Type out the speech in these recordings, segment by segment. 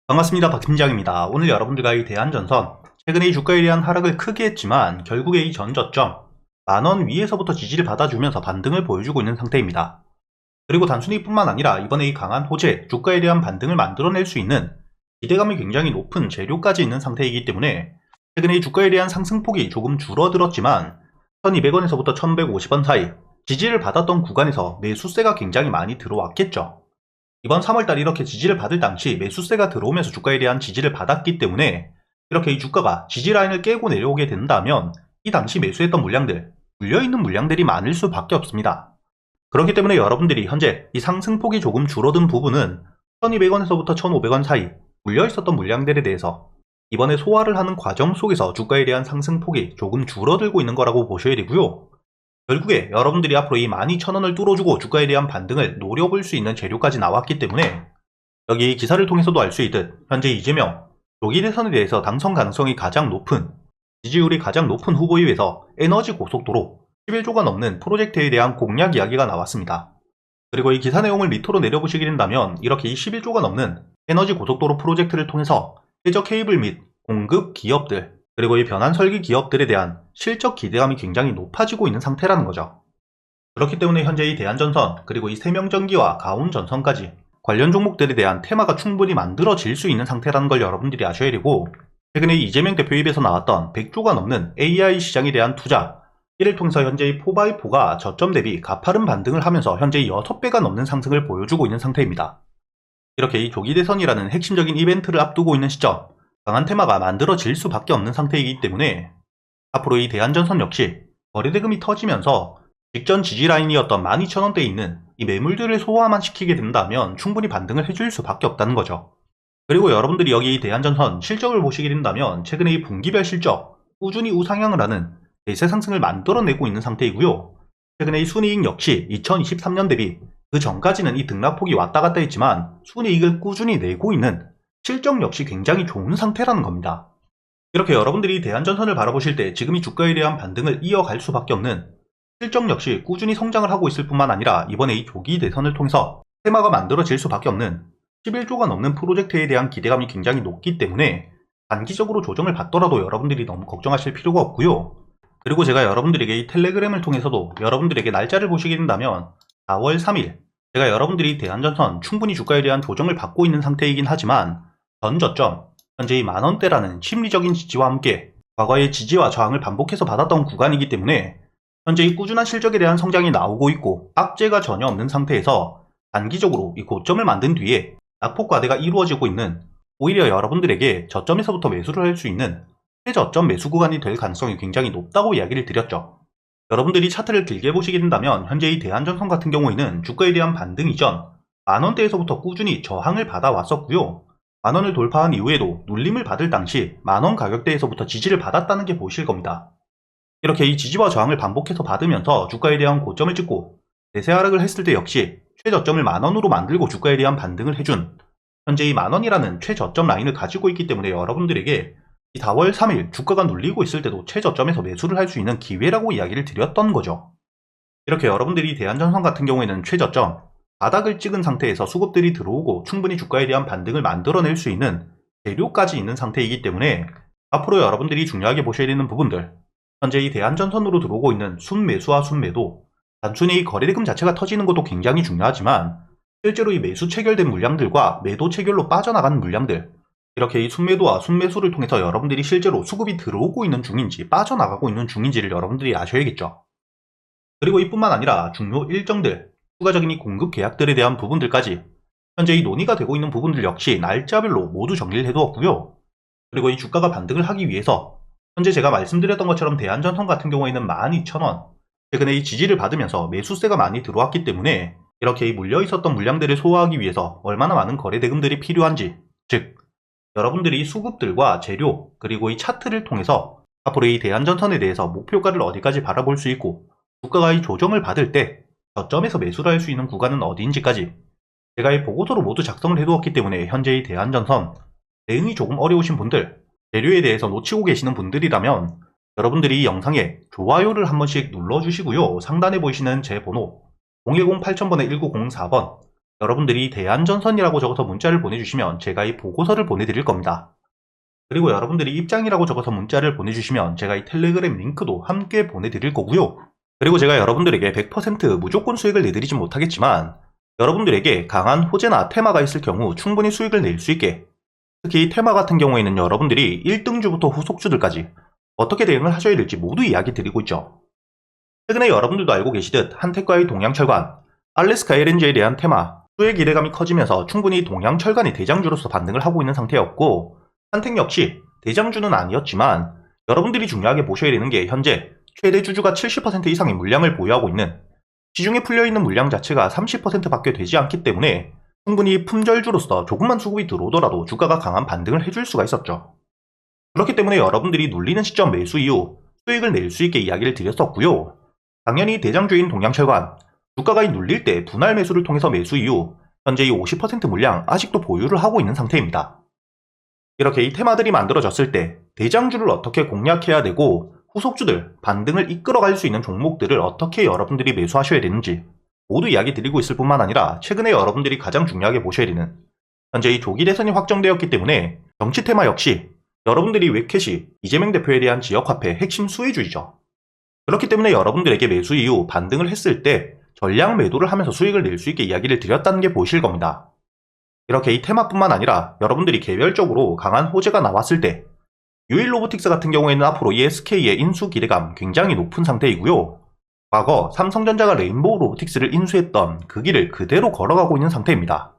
반갑습니다. 박팀장입니다. 오늘 여러분들과 이 대한전선, 최근에 이 주가에 대한 하락을 크게 했지만 결국에 이 전저점 만원 위에서부터 지지를 받아주면서 반등을 보여주고 있는 상태입니다. 그리고 단순히 뿐만 아니라 이번에 이 강한 호재, 주가에 대한 반등을 만들어낼 수 있는 기대감이 굉장히 높은 재료까지 있는 상태이기 때문에 최근에 이 주가에 대한 상승폭이 조금 줄어들었지만 1200원에서부터 1150원 사이 지지를 받았던 구간에서 매수세가 굉장히 많이 들어왔겠죠. 이번 3월달 이렇게 지지를 받을 당시 매수세가 들어오면서 주가에 대한 지지를 받았기 때문에 이렇게 이 주가가 지지라인을 깨고 내려오게 된다면 이 당시 매수했던 물량들, 물려있는 물량들이 많을 수밖에 없습니다. 그렇기 때문에 여러분들이 현재 이 상승폭이 조금 줄어든 부분은 1200원에서부터 1500원 사이 물려있었던 물량들에 대해서 이번에 소화를 하는 과정 속에서 주가에 대한 상승폭이 조금 줄어들고 있는 거라고 보셔야 되고요. 결국에 여러분들이 앞으로 이 12,000원을 뚫어주고 주가에 대한 반등을 노려볼 수 있는 재료까지 나왔기 때문에 여기 기사를 통해서도 알 수 있듯 현재 이재명 조기 대선에 대해서 당선 가능성이 가장 높은, 지지율이 가장 높은 후보에 비해서 에너지 고속도로 11조가 넘는 프로젝트에 대한 공약 이야기가 나왔습니다. 그리고 이 기사 내용을 밑으로 내려보시게 된다면 이렇게 이 11조가 넘는 에너지 고속도로 프로젝트를 통해서 해저 케이블 및 공급 기업들, 그리고 이 변환 설계 기업들에 대한 실적 기대감이 굉장히 높아지고 있는 상태라는 거죠. 그렇기 때문에 현재 이 대한전선, 그리고 이 세명전기와 가온전선까지 관련 종목들에 대한 테마가 충분히 만들어질 수 있는 상태라는 걸 여러분들이 아셔야 되고, 최근에 이재명 대표 입에서 나왔던 100조가 넘는 AI 시장에 대한 투자, 이를 통해서 현재 이 4x4가 저점 대비 가파른 반등을 하면서 현재 6배가 넘는 상승을 보여주고 있는 상태입니다. 이렇게 이 조기 대선이라는 핵심적인 이벤트를 앞두고 있는 시점, 강한 테마가 만들어질 수밖에 없는 상태이기 때문에 앞으로 이 대한전선 역시 거래대금이 터지면서 직전 지지라인이었던 12,000원대에 있는 이 매물들을 소화만 시키게 된다면 충분히 반등을 해줄 수밖에 없다는 거죠. 그리고 여러분들이 여기 이 대한전선 실적을 보시게 된다면 최근에 이 분기별 실적 꾸준히 우상향을 하는 대세 상승을 만들어내고 있는 상태이고요. 최근에 이 순이익 역시 2023년 대비 그 전까지는 이 등락폭이 왔다 갔다 했지만 순이익을 꾸준히 내고 있는 실적 역시 굉장히 좋은 상태라는 겁니다. 이렇게 여러분들이 대한전선을 바라보실 때 지금 이 주가에 대한 반등을 이어갈 수밖에 없는 실적 역시 꾸준히 성장을 하고 있을 뿐만 아니라 이번에 이 조기 대선을 통해서 테마가 만들어질 수밖에 없는 11조가 넘는 프로젝트에 대한 기대감이 굉장히 높기 때문에 단기적으로 조정을 받더라도 여러분들이 너무 걱정하실 필요가 없고요. 그리고 제가 여러분들에게 이 텔레그램을 통해서도 여러분들에게 날짜를 보시게 된다면 4월 3일 제가 여러분들이 대한전선 충분히 주가에 대한 조정을 받고 있는 상태이긴 하지만 전 저점, 현재 이 만원대라는 심리적인 지지와 함께 과거의 지지와 저항을 반복해서 받았던 구간이기 때문에 현재 이 꾸준한 실적에 대한 성장이 나오고 있고 악재가 전혀 없는 상태에서 단기적으로 이 고점을 만든 뒤에 낙폭 과대가 이루어지고 있는, 오히려 여러분들에게 저점에서부터 매수를 할 수 있는 최저점 매수 구간이 될 가능성이 굉장히 높다고 이야기를 드렸죠. 여러분들이 차트를 길게 보시게 된다면 현재 이 대한전선 같은 경우에는 주가에 대한 반등 이전 만원대에서부터 꾸준히 저항을 받아왔었고요. 만원을 돌파한 이후에도 눌림을 받을 당시 만원 가격대에서부터 지지를 받았다는 게 보이실 겁니다. 이렇게 이 지지와 저항을 반복해서 받으면서 주가에 대한 고점을 찍고 대세 하락을 했을 때 역시 최저점을 만원으로 만들고 주가에 대한 반등을 해준, 현재 이 만원이라는 최저점 라인을 가지고 있기 때문에 여러분들에게 이 4월 3일 주가가 눌리고 있을 때도 최저점에서 매수를 할 수 있는 기회라고 이야기를 드렸던 거죠. 이렇게 여러분들이 대한전선 같은 경우에는 최저점 바닥을 찍은 상태에서 수급들이 들어오고 충분히 주가에 대한 반등을 만들어낼 수 있는 재료까지 있는 상태이기 때문에 앞으로 여러분들이 중요하게 보셔야 되는 부분들, 현재 이 대한전선으로 들어오고 있는 순매수와 순매도, 단순히 이 거래대금 자체가 터지는 것도 굉장히 중요하지만 실제로 이 매수 체결된 물량들과 매도 체결로 빠져나가는 물량들, 이렇게 이 순매도와 순매수를 통해서 여러분들이 실제로 수급이 들어오고 있는 중인지 빠져나가고 있는 중인지를 여러분들이 아셔야겠죠. 그리고 이뿐만 아니라 중요 일정들, 추가적인 이 공급 계약들에 대한 부분들까지 현재 이 논의가 되고 있는 부분들 역시 날짜별로 모두 정리를 해두었고요. 그리고 이 주가가 반등을 하기 위해서 현재 제가 말씀드렸던 것처럼 대한전선 같은 경우에는 12,000원, 최근에 이 지지를 받으면서 매수세가 많이 들어왔기 때문에 이렇게 이 물려있었던 물량들을 소화하기 위해서 얼마나 많은 거래 대금들이 필요한지, 즉 여러분들이 수급들과 재료, 그리고 이 차트를 통해서 앞으로 이 대한전선에 대해서 목표가를 어디까지 바라볼 수 있고 주가가 이 조정을 받을 때 저점에서 매수를 할 수 있는 구간은 어디인지까지 제가 이 보고서로 모두 작성을 해두었기 때문에 현재 이 대한전선 대응이 조금 어려우신 분들, 재료에 대해서 놓치고 계시는 분들이라면 여러분들이 이 영상에 좋아요를 한 번씩 눌러주시고요. 상단에 보이시는 제 번호 010-8000번에 1904번 여러분들이 대안전선이라고 적어서 문자를 보내주시면 제가 이 보고서를 보내드릴 겁니다. 그리고 여러분들이 입장이라고 적어서 문자를 보내주시면 제가 이 텔레그램 링크도 함께 보내드릴 거고요. 그리고 제가 여러분들에게 100% 무조건 수익을 내드리진 못하겠지만 여러분들에게 강한 호재나 테마가 있을 경우 충분히 수익을 낼 수 있게, 특히 테마 같은 경우에는 여러분들이 1등주부터 후속주들까지 어떻게 대응을 하셔야 될지 모두 이야기 드리고 있죠. 최근에 여러분들도 알고 계시듯 한택과의 동양철관, 알래스카 LNG에 대한 테마, 수의 기대감이 커지면서 충분히 동양철관이 대장주로서 반등을 하고 있는 상태였고, 한택 역시 대장주는 아니었지만 여러분들이 중요하게 보셔야 되는 게 현재 최대 주주가 70% 이상의 물량을 보유하고 있는, 시중에 풀려있는 물량 자체가 30%밖에 되지 않기 때문에 충분히 품절주로서 조금만 수급이 들어오더라도 주가가 강한 반등을 해줄 수가 있었죠. 그렇기 때문에 여러분들이 눌리는 시점 매수 이후 수익을 낼 수 있게 이야기를 드렸었고요. 당연히 대장주인 동양철관, 주가가 눌릴 때 분할 매수를 통해서 매수 이후 현재 이 50% 물량 아직도 보유를 하고 있는 상태입니다. 이렇게 이 테마들이 만들어졌을 때 대장주를 어떻게 공략해야 되고 후속주들, 반등을 이끌어갈 수 있는 종목들을 어떻게 여러분들이 매수하셔야 되는지 모두 이야기 드리고 있을 뿐만 아니라, 최근에 여러분들이 가장 중요하게 보셔야 되는, 현재 이 조기 대선이 확정되었기 때문에 정치 테마 역시 여러분들이 웹캣이 이재명 대표에 대한 지역화폐 핵심 수혜주이죠. 그렇기 때문에 여러분들에게 매수 이후 반등을 했을 때 전량 매도를 하면서 수익을 낼 수 있게 이야기를 드렸다는 게 보이실 겁니다. 이렇게 이 테마뿐만 아니라 여러분들이 개별적으로 강한 호재가 나왔을 때 유일로보틱스 같은 경우에는 앞으로 ESK의 인수 기대감 굉장히 높은 상태이고요. 과거 삼성전자가 레인보우 로보틱스를 인수했던 그 길을 그대로 걸어가고 있는 상태입니다.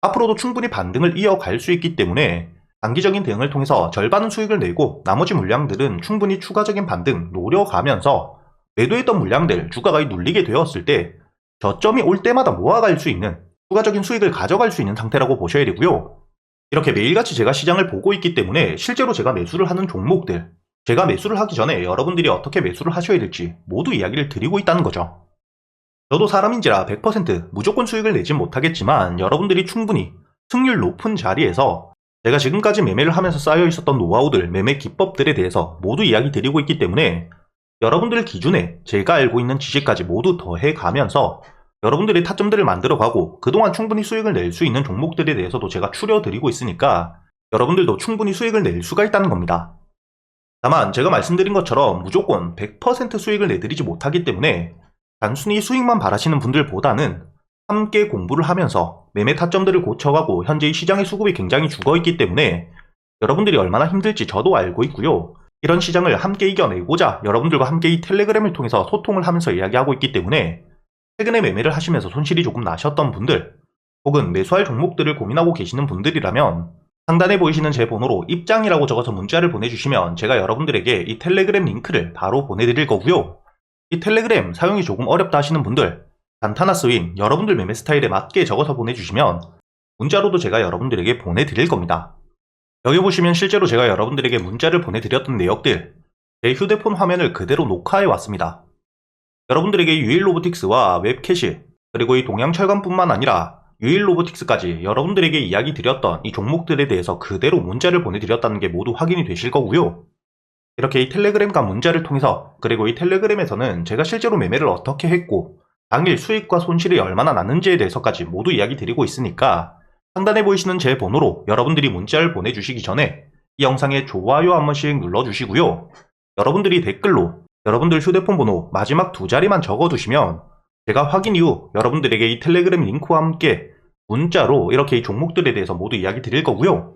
앞으로도 충분히 반등을 이어갈 수 있기 때문에 단기적인 대응을 통해서 절반은 수익을 내고 나머지 물량들은 충분히 추가적인 반등 노려가면서 매도했던 물량들 주가가 눌리게 되었을 때 저점이 올 때마다 모아갈 수 있는 추가적인 수익을 가져갈 수 있는 상태라고 보셔야 되고요. 이렇게 매일같이 제가 시장을 보고 있기 때문에 실제로 제가 매수를 하는 종목들, 제가 매수를 하기 전에 여러분들이 어떻게 매수를 하셔야 될지 모두 이야기를 드리고 있다는 거죠. 저도 사람인지라 100% 무조건 수익을 내진 못하겠지만 여러분들이 충분히 승률 높은 자리에서 제가 지금까지 매매를 하면서 쌓여 있었던 노하우들, 매매 기법들에 대해서 모두 이야기 드리고 있기 때문에 여러분들 기준에 제가 알고 있는 지식까지 모두 더해 가면서 여러분들이 타점들을 만들어가고 그동안 충분히 수익을 낼 수 있는 종목들에 대해서도 제가 추려드리고 있으니까 여러분들도 충분히 수익을 낼 수가 있다는 겁니다. 다만 제가 말씀드린 것처럼 무조건 100% 수익을 내드리지 못하기 때문에 단순히 수익만 바라시는 분들보다는 함께 공부를 하면서 매매 타점들을 고쳐가고 현재 이 시장의 수급이 굉장히 죽어있기 때문에 여러분들이 얼마나 힘들지 저도 알고 있고요. 이런 시장을 함께 이겨내고자 여러분들과 함께 이 텔레그램을 통해서 소통을 하면서 이야기하고 있기 때문에 최근에 매매를 하시면서 손실이 조금 나셨던 분들, 혹은 매수할 종목들을 고민하고 계시는 분들이라면 상단에 보이시는 제 번호로 입장이라고 적어서 문자를 보내주시면 제가 여러분들에게 이 텔레그램 링크를 바로 보내드릴 거고요. 이 텔레그램 사용이 조금 어렵다 하시는 분들, 단타나 스윙, 여러분들 매매 스타일에 맞게 적어서 보내주시면 문자로도 제가 여러분들에게 보내드릴 겁니다. 여기 보시면 실제로 제가 여러분들에게 문자를 보내드렸던 내역들, 제 휴대폰 화면을 그대로 녹화해 왔습니다. 여러분들에게 유일로보틱스와 웹캐시, 그리고 이 동양철관뿐만 아니라 유일로보틱스까지 여러분들에게 이야기 드렸던 이 종목들에 대해서 그대로 문자를 보내드렸다는 게 모두 확인이 되실 거고요. 이렇게 이 텔레그램과 문자를 통해서, 그리고 이 텔레그램에서는 제가 실제로 매매를 어떻게 했고 당일 수익과 손실이 얼마나 났는지에 대해서까지 모두 이야기 드리고 있으니까 상단에 보이시는 제 번호로 여러분들이 문자를 보내주시기 전에 이 영상에 좋아요 한 번씩 눌러주시고요. 여러분들이 댓글로 여러분들 휴대폰 번호 마지막 2자리만 적어두시면 제가 확인 이후 여러분들에게 이 텔레그램 링크와 함께 문자로 이렇게 이 종목들에 대해서 모두 이야기 드릴 거고요.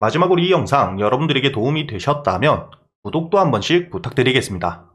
마지막으로 이 영상 여러분들에게 도움이 되셨다면 구독도 한 번씩 부탁드리겠습니다.